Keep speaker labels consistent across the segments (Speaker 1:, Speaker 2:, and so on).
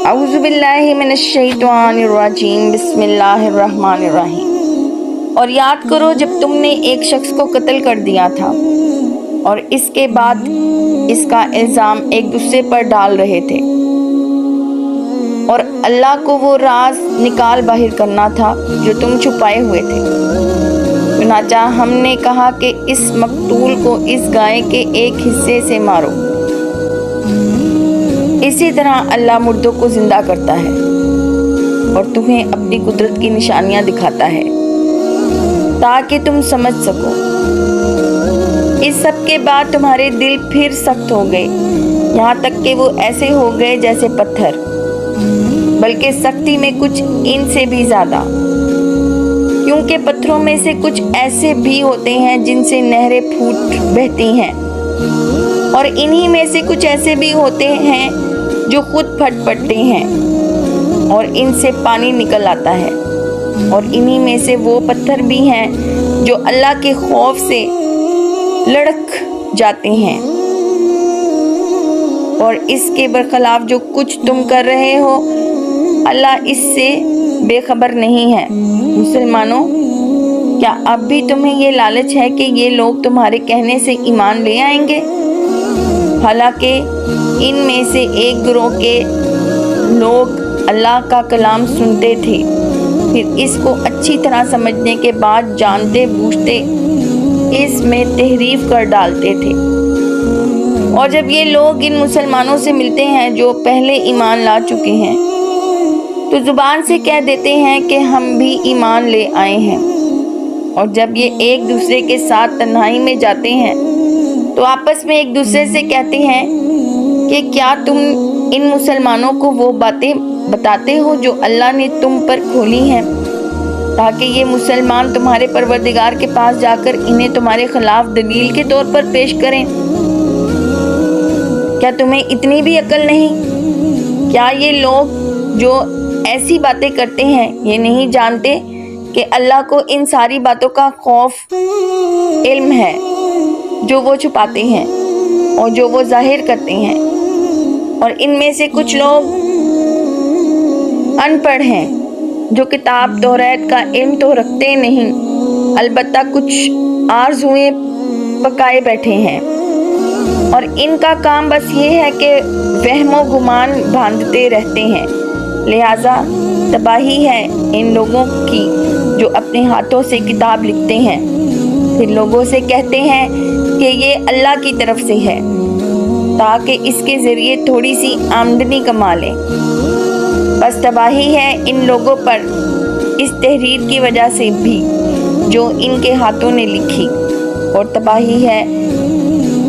Speaker 1: اعوذ باللہ من الشیطان الرجیم بسم اللہ الرحمن الرحیم۔ اور یاد کرو جب تم نے ایک شخص کو قتل کر دیا تھا اور اس کے بعد اس کا الزام ایک دوسرے پر ڈال رہے تھے، اور اللہ کو وہ راز نکال باہر کرنا تھا جو تم چھپائے ہوئے تھے۔ چنانچہ ہم نے کہا کہ اس مقتول کو اس گائے کے ایک حصے سے مارو۔ اسی طرح اللہ مردوں کو زندہ کرتا ہے اور تمہیں اپنی قدرت کی نشانیاں دکھاتا ہے تاکہ تم سمجھ سکو۔ اس سب کے بعد تمہارے دل پھر سخت ہو گئے، یہاں تک کہ وہ ایسے ہو گئے جیسے پتھر، بلکہ سختی میں کچھ ان سے بھی زیادہ، کیونکہ پتھروں میں سے کچھ ایسے بھی ہوتے ہیں جن سے نہریں پھوٹ بہتی ہیں، اور انہی میں سے کچھ ایسے بھی ہوتے ہیں جو خود پھٹ پڑتے ہیں اور ان سے پانی نکل آتا ہے، اور انہی میں سے وہ پتھر بھی ہیں جو اللہ کے خوف سے لڑک جاتے ہیں، اور اس کے برخلاف جو کچھ تم کر رہے ہو اللہ اس سے بے خبر نہیں ہے۔ مسلمانوں، کیا اب بھی تمہیں یہ لالچ ہے کہ یہ لوگ تمہارے کہنے سے ایمان لے آئیں گے؟ حالانکہ ان میں سے ایک گروہ کے لوگ اللہ کا کلام سنتے تھے، پھر اس کو اچھی طرح سمجھنے کے بعد جانتے بوجھتے اس میں تحریف کر ڈالتے تھے، اور جب یہ لوگ ان مسلمانوں سے ملتے ہیں جو پہلے ایمان لا چکے ہیں تو زبان سے کہہ دیتے ہیں کہ ہم بھی ایمان لے آئے ہیں، اور جب یہ ایک دوسرے کے ساتھ تنہائی میں جاتے ہیں تو آپس میں ایک دوسرے سے کہتے ہیں کہ کیا تم ان مسلمانوں کو وہ باتیں بتاتے ہو جو اللہ نے تم پر کھولی ہیں، تاکہ یہ مسلمان تمہارے پروردگار کے پاس جا کر انہیں تمہارے خلاف دلیل کے طور پر پیش کریں؟ کیا تمہیں اتنی بھی عقل نہیں؟ کیا یہ لوگ جو ایسی باتیں کرتے ہیں یہ نہیں جانتے کہ اللہ کو ان ساری باتوں کا خوف علم ہے جو وہ چھپاتے ہیں اور جو وہ ظاہر کرتے ہیں؟ اور ان میں سے کچھ لوگ ان پڑھ ہیں جو کتاب توریت کا علم تو رکھتے نہیں، البتہ کچھ آرزوئیں پکائے بیٹھے ہیں، اور ان کا کام بس یہ ہے کہ وہم و گمان باندھتے رہتے ہیں۔ لہٰذا تباہی ہے ان لوگوں کی جو اپنے ہاتھوں سے کتاب لکھتے ہیں، پھر لوگوں سے کہتے ہیں کہ یہ اللہ کی طرف سے ہے تاکہ اس کے ذریعے تھوڑی سی آمدنی کما لیں۔ بس تباہی ہے ان لوگوں پر اس تحریر کی وجہ سے بھی جو ان کے ہاتھوں نے لکھی، اور تباہی ہے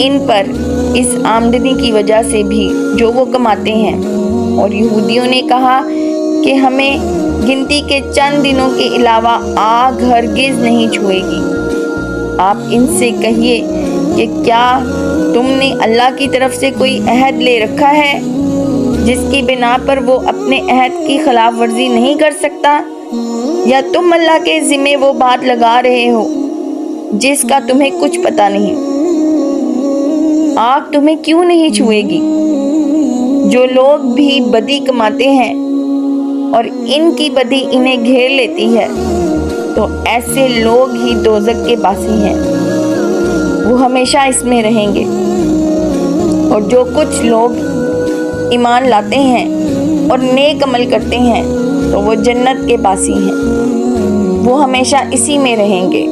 Speaker 1: ان پر اس آمدنی کی وجہ سے بھی جو وہ کماتے ہیں۔ اور یہودیوں نے کہا کہ ہمیں گنتی کے چند دنوں کے علاوہ آگ ہرگز نہیں چھوئے گی۔ آپ ان سے کہیے کہ کیا تم نے اللہ کی طرف سے کوئی عہد لے رکھا ہے جس کی بنا پر وہ اپنے عہد کی خلاف ورزی نہیں کر سکتا، یا تم اللہ کے ذمے وہ بات لگا رہے ہو جس کا تمہیں کچھ پتہ نہیں؟ آگ تمہیں کیوں نہیں چھوئے گی؟ جو لوگ بھی بدی کماتے ہیں اور ان کی بدی انہیں گھیر لیتی ہے تو ایسے لوگ ہی دوزخ کے باسی ہیں، وہ ہمیشہ اس میں رہیں گے۔ اور جو کچھ لوگ ایمان لاتے ہیں اور نیک عمل کرتے ہیں تو وہ جنت کے باسی ہیں، وہ ہمیشہ اسی میں رہیں گے۔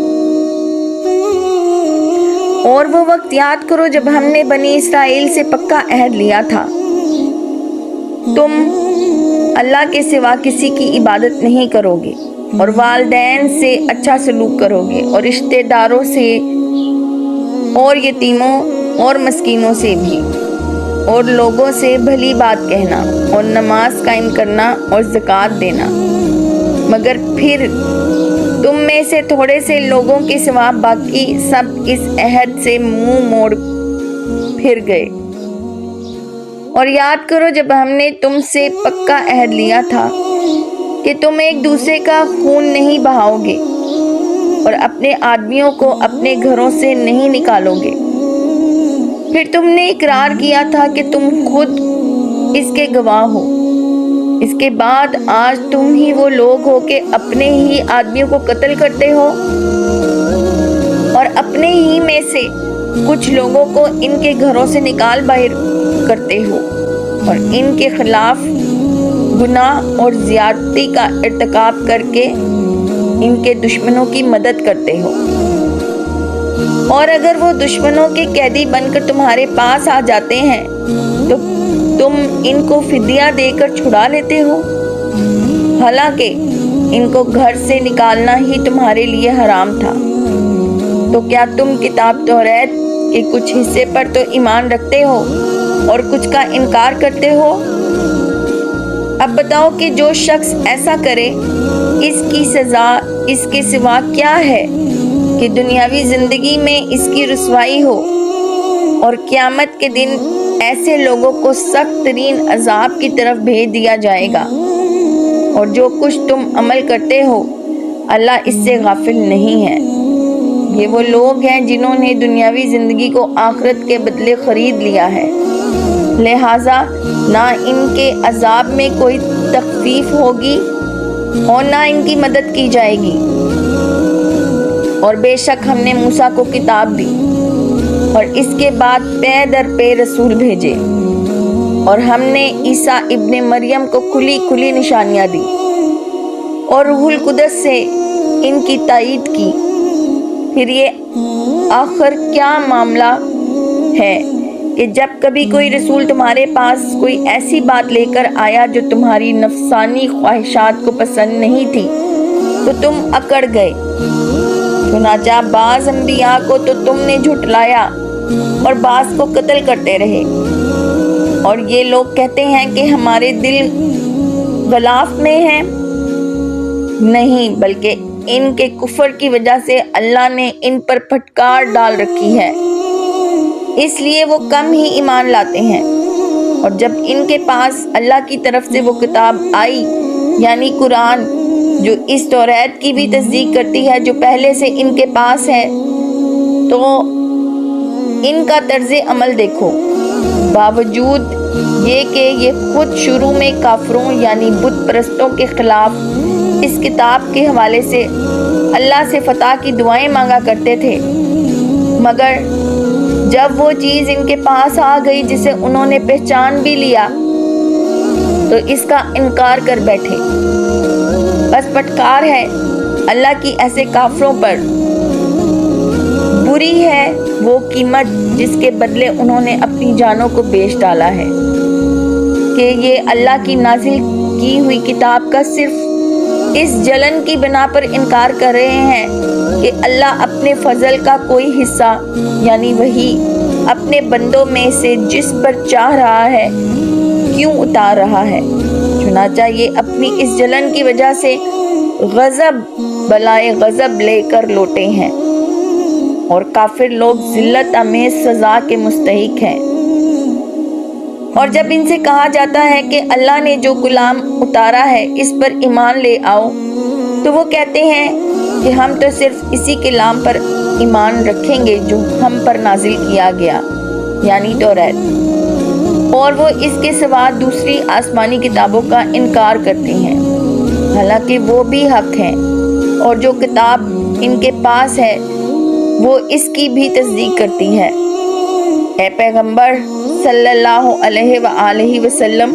Speaker 1: اور وہ وقت یاد کرو جب ہم نے بنی اسرائیل سے پکا عہد لیا تھا، تم اللہ کے سوا کسی کی عبادت نہیں کرو گے، اور والدین سے اچھا سلوک کرو گے، اور رشتہ داروں سے اور یتیموں اور مسکینوں سے بھی، اور لوگوں سے بھلی بات کہنا، اور نماز قائم کرنا اور زکوٰۃ دینا۔ مگر پھر تم میں سے تھوڑے سے لوگوں کے سوا باقی سب اس عہد سے منہ موڑ پھر گئے۔ اور یاد کرو جب ہم نے تم سے پکا عہد لیا تھا کہ تم ایک دوسرے کا خون نہیں بہاؤ گے اور اپنے آدمیوں کو اپنے گھروں سے نہیں نکالو گے، پھر تم نے اقرار کیا تھا کہ تم خود اس کے گواہ ہو اس کے بعد آج تم ہی وہ لوگ ہو کہ اپنے ہی آدمیوں کو قتل کرتے ہو اور اپنے ہی میں سے کچھ لوگوں کو ان کے گھروں سے نکال باہر کرتے ہو اور ان کے خلاف گناہ اور زیادتی کا ارتکاب کر کے ان کے دشمنوں کی مدد کرتے ہو۔ اور اگر وہ دشمنوں کے قیدی بن کر تمہارے پاس آ جاتے ہیں تو تم ان کو فدیہ دے کر چھڑا لیتے ہو، حالانکہ ان کو گھر سے نکالنا ہی تمہارے لیے حرام تھا۔ تو کیا تم کتاب توریت کے کچھ حصے پر تو ایمان رکھتے ہو اور کچھ کا انکار کرتے ہو؟ اب بتاؤ کہ جو شخص ایسا کرے اس کی سزا اس کے سوا کیا ہے کہ دنیاوی زندگی میں اس کی رسوائی ہو اور قیامت کے دن ایسے لوگوں کو سخت ترین عذاب کی طرف بھیج دیا جائے گا۔ اور جو کچھ تم عمل کرتے ہو اللہ اس سے غافل نہیں ہے۔ یہ وہ لوگ ہیں جنہوں نے دنیاوی زندگی کو آخرت کے بدلے خرید لیا ہے، لہٰذا نہ ان کے عذاب میں کوئی تخفیف ہوگی اور نہ ان کی مدد کی جائے گی۔ اور بے شک ہم نے موسیٰ کو کتاب دی اور اس کے بعد پے در پے رسول بھیجے، اور ہم نے عیسیٰ ابن مریم کو کھلی کھلی نشانیاں دی اور روح القدس سے ان کی تائید کی۔ پھر یہ آخر کیا معاملہ ہے کہ جب کبھی کوئی رسول تمہارے پاس کوئی ایسی بات لے کر آیا جو تمہاری نفسانی خواہشات کو پسند نہیں تھی تو تم اکڑ گئے۔ چنانچہ بعض انبیاء کو تو تم نے جھٹلایا اور بعض کو قتل کرتے رہے، اور یہ لوگ کہتے ہیں کہ ہمارے دل غلاف میں ہیں، نہیں بلکہ ان کے کفر کی وجہ سے اللہ نے ان پر پھٹکار ڈال رکھی ہے، اس لیے وہ کم ہی ایمان لاتے ہیں۔ اور جب ان کے پاس اللہ کی طرف سے وہ کتاب آئی یعنی قرآن جو اس توریت کی بھی تصدیق کرتی ہے جو پہلے سے ان کے پاس ہے، تو ان کا طرز عمل دیکھو۔ باوجود یہ کہ یہ خود شروع میں کافروں یعنی بت پرستوں کے خلاف اس کتاب کے حوالے سے اللہ سے فتح کی دعائیں مانگا کرتے تھے، مگر جب وہ چیز ان کے پاس آ گئی جسے انہوں نے پہچان بھی لیا تو اس کا انکار کر بیٹھے۔ بس پھٹکار ہے اللہ کی ایسے کافروں پر، بری ہے وہ قیمت جس کے بدلے انہوں نے اپنی جانوں کو بیچ ڈالا ہے، کہ یہ اللہ کی نازل کی ہوئی کتاب کا صرف اس جلن کی بنا پر انکار کر رہے ہیں کہ اللہ اپنے فضل کا کوئی حصہ یعنی وہی اپنے بندوں میں سے جس پر چاہ رہا ہے کیوں اتار رہا ہے۔ چنانچہ یہ اپنی اس جلن کی وجہ سے غضب بلائے غضب لے کر لوٹے ہیں، اور کافر لوگ ذلت آمیز سزا کے مستحق ہیں۔ اور جب ان سے کہا جاتا ہے کہ اللہ نے جو کلام اتارا ہے اس پر ایمان لے آؤ تو وہ کہتے ہیں کہ ہم تو صرف اسی کلام پر ایمان رکھیں گے جو ہم پر نازل کیا گیا یعنی توریت، اور وہ اس کے سوا دوسری آسمانی کتابوں کا انکار کرتے ہیں، حالانکہ وہ بھی حق ہیں، اور جو کتاب ان کے پاس ہے وہ اس کی بھی تصدیق کرتی ہے۔ اے پیغمبر صلی اللہ علیہ وآلہ وسلم،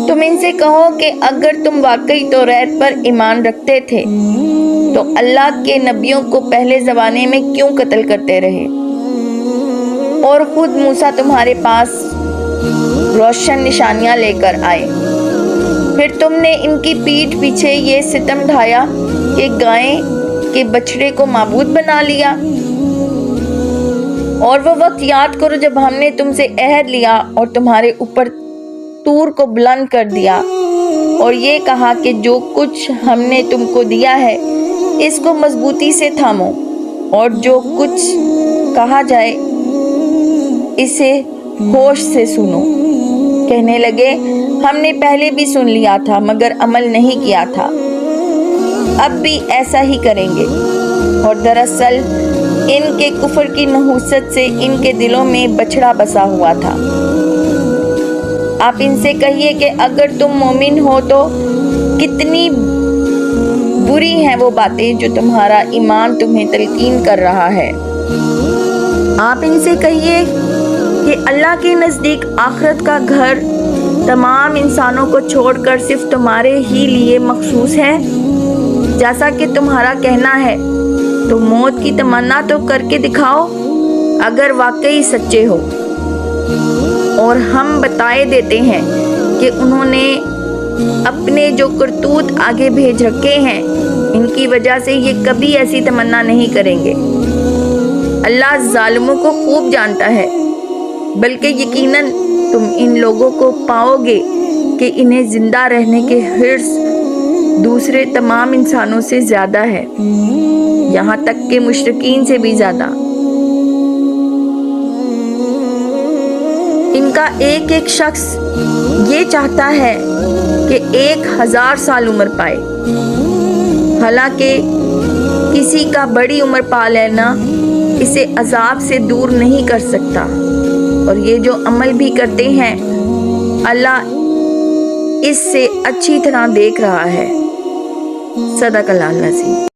Speaker 1: تم ان سے کہو کہ اگر تم واقعی توریت پر ایمان رکھتے تھے تو اللہ کے نبیوں کو پہلے زمانے میں کیوں قتل کرتے رہے، اور خود موسیٰ تمہارے پاس روشن نشانیاں لے کر آئے، پھر تم نے ان کی پیٹھ پیچھے یہ ستم ڈھایا کہ گائے کے بچڑے کو معبود بنا لیا۔ اور وہ وقت یاد کرو جب ہم نے تم سے عہد لیا اور تمہارے اوپر طور کو بلند کر دیا اور یہ کہا کہ جو کچھ ہم نے تم کو دیا ہے اس کو مضبوطی سے تھامو، اور جو کچھ کہا جائے اسے ہوش سے سنو۔ کہنے لگے ہم نے پہلے بھی سن لیا تھا مگر عمل نہیں کیا تھا، اب بھی ایسا ہی کریں گے۔ اور دراصل ان کے کفر کی نحوست سے ان کے دلوں میں بچھڑا بسا ہوا تھا۔ آپ ان سے کہیے کہ اگر تم مومن ہو تو کتنی بری ہیں وہ باتیں جو تمہارا ایمان تمہیں تلقین کر رہا ہے۔ آپ ان سے کہیے کہ اللہ کے نزدیک آخرت کا گھر تمام انسانوں کو چھوڑ کر صرف تمہارے ہی لیے مخصوص ہے، جیسا کہ تمہارا کہنا ہے، تو موت کی تمنا تو کر کے دکھاؤ اگر واقعی سچے ہو۔ اور ہم بتائے دیتے ہیں کہ انہوں نے اپنے جو کرتوت آگے بھیج رکھے ہیں، ان کی وجہ سے یہ کبھی ایسی تمنا نہیں کریں گے۔ اللہ ظالموں کو خوب جانتا ہے، بلکہ یقیناً تم ان لوگوں کو پاؤ گے کہ انہیں زندہ رہنے کے حرص دوسرے تمام انسانوں سے زیادہ ہے، یہاں تک کہ مشرکین سے بھی زیادہ۔ ان کا ایک ایک شخص یہ چاہتا ہے کہ 1000 سال عمر پائے، حالانکہ کسی کا بڑی عمر پا لینا اسے عذاب سے دور نہیں کر سکتا، اور یہ جو عمل بھی کرتے ہیں اللہ اس سے اچھی طرح دیکھ رہا ہے۔ صدق اللہ العظیم۔